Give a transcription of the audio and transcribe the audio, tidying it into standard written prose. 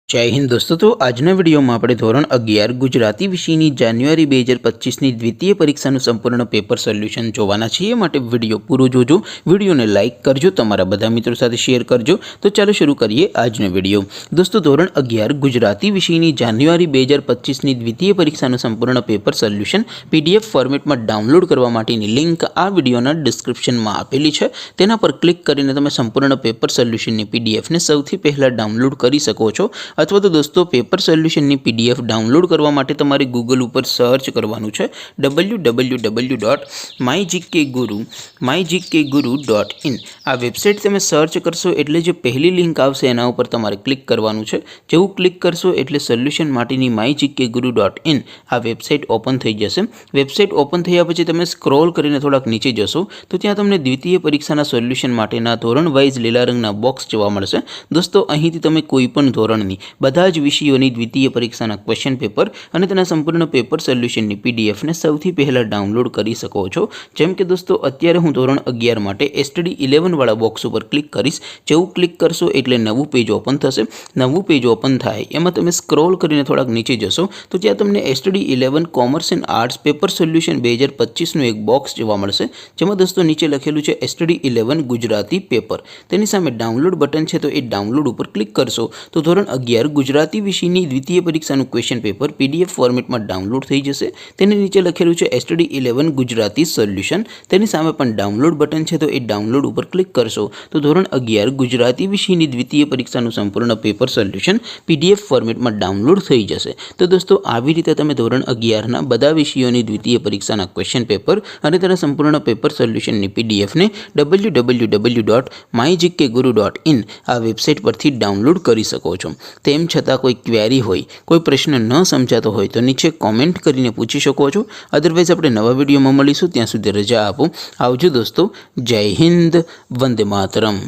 जय हिंद दोस्तों। तो આજના વિડીયોમાં આપણે ધોરણ 11 ગુજરાતી વિષયની જાન્યુઆરી 2025ની દ્વિતીય પરીક્ષાનું સંપૂર્ણ પેપર સોલ્યુશન જોવાના છીએ। માટે વિડીયો પૂરો જોજો, વિડીયોને લાઇક કરજો, તમારા બધા મિત્રો સાથે શેર કરજો। તો ચાલો શરૂ કરીએ આજનો વિડીયો। દોસ્તો ધોરણ 11 ગુજરાતી વિષયની જાન્યુઆરી 2025ની દ્વિતીય પરીક્ષાનું સંપૂર્ણ પેપર સોલ્યુશન પીડીએફ ફોર્મેટમાં ડાઉનલોડ કરવા માટેની લિંક આ વિડીયોના ડિસ્ક્રિપ્શનમાં આપેલી છે। તેના પર ક્લિક કરીને તમે સંપૂર્ણ પેપર સોલ્યુશનની પીડીએફને સૌથી પહેલાં ડાઉનલોડ કરી શકો છો। अथवा तो दोस्तों पेपर सोल्यूशन की पीडीएफ डाउनलॉड करवा माटे तमारे गूगल पर सर्च करवानुं छे www.mygkguru.in। आ वेबसाइट तमे सर्च करशो एटले जो पहली लिंक आवशे एना उपर तमारे क्लिक करवानुं छे। जेवुं क्लिक करशो एटले सोल्यूशन माटेनी mygkguru.in आ वेबसाइट ओपन थई जशे। वेबसाइट ओपन थया पछी तमे स्क्रॉल करीने थोड़ाक नीचे जशो तो त्यां तमने द्वितीय परीक्षाना सोल्यूशन माटेना धोरण वाइज लीला रंगना बॉक्स जोवा मळशे। दोस्तों અહીંથી તમે કોઈ પણ ધોરણની બધા જ વિષયોની દ્વિતીય પરીક્ષાના ક્વેશ્ચન પેપર અને તેના સંપૂર્ણ પેપર સોલ્યુશનની પીડીએફને સૌથી પહેલાં ડાઉનલોડ કરી શકો છો। જેમ કે દોસ્તો અત્યારે હું ધોરણ 11 માટે STD 11 વાળા બોક્સ ઉપર ક્લિક કરીશ। જેવું ક્લિક કરશો એટલે નવું પેજ ઓપન થશે। નવું પેજ ઓપન થાય એમાં તમે સ્ક્રોલ કરીને થોડાક નીચે જશો તો ત્યાં તમને STD 11 commerce and arts paper solution 2025નું એક બોક્સ જોવા મળશે। જેમાં દોસ્તો નીચે લખેલું છે STD 11 ગુજરાતી પેપર। તેની સામે ડાઉનલોડ બટન છે તો એ ડાઉનલોડ ઉપર ક્લિક કરશો તો ધોરણ 11 ગુજરાતી વિષયની દ્વિતીય પરીક્ષાનું ક્વેશ્ચન પેપર પીડીએફ ફોર્મેટમાં ડાઉનલોડ થઈ જશે। તેની નીચે લખેલું છે STD 11 ગુજરાતી સોલ્યુશન। તેની સામે પણ ડાઉનલોડ બટન છે તો એ ડાઉનલોડ ઉપર ક્લિક કરશો તો ધોરણ 11 ગુજરાતી વિષયની દ્વિતીય પરીક્ષાનું સંપૂર્ણ પેપર સોલ્યુશન પીડીએફ ફોર્મેટમાં ડાઉનલોડ થઈ જશે। તો દોસ્તો આવી રીતે તમે ધોરણ 11ના બધા વિષયોની દ્વિતીય પરીક્ષાના ક્વેશ્ચન પેપર અને તેના સંપૂર્ણ પેપર સોલ્યુશનની પીડીએફને www.mygkguru.in આ વેબસાઇટ પરથી ડાઉનલોડ કરી શકો છો। તેમ છતાં કોઈ ક્વેરી હોય, કોઈ પ્રશ્ન ન સમજાતો હોય તો નીચે કોમેન્ટ કરીને પૂછી શકો છો। અધરવાઇઝ આપણે નવા વિડીયોમાં મળીશું, ત્યાં સુધી રજા આપો। આવજો દોસ્તો। જય હિન્દ, વંદે માતરમ।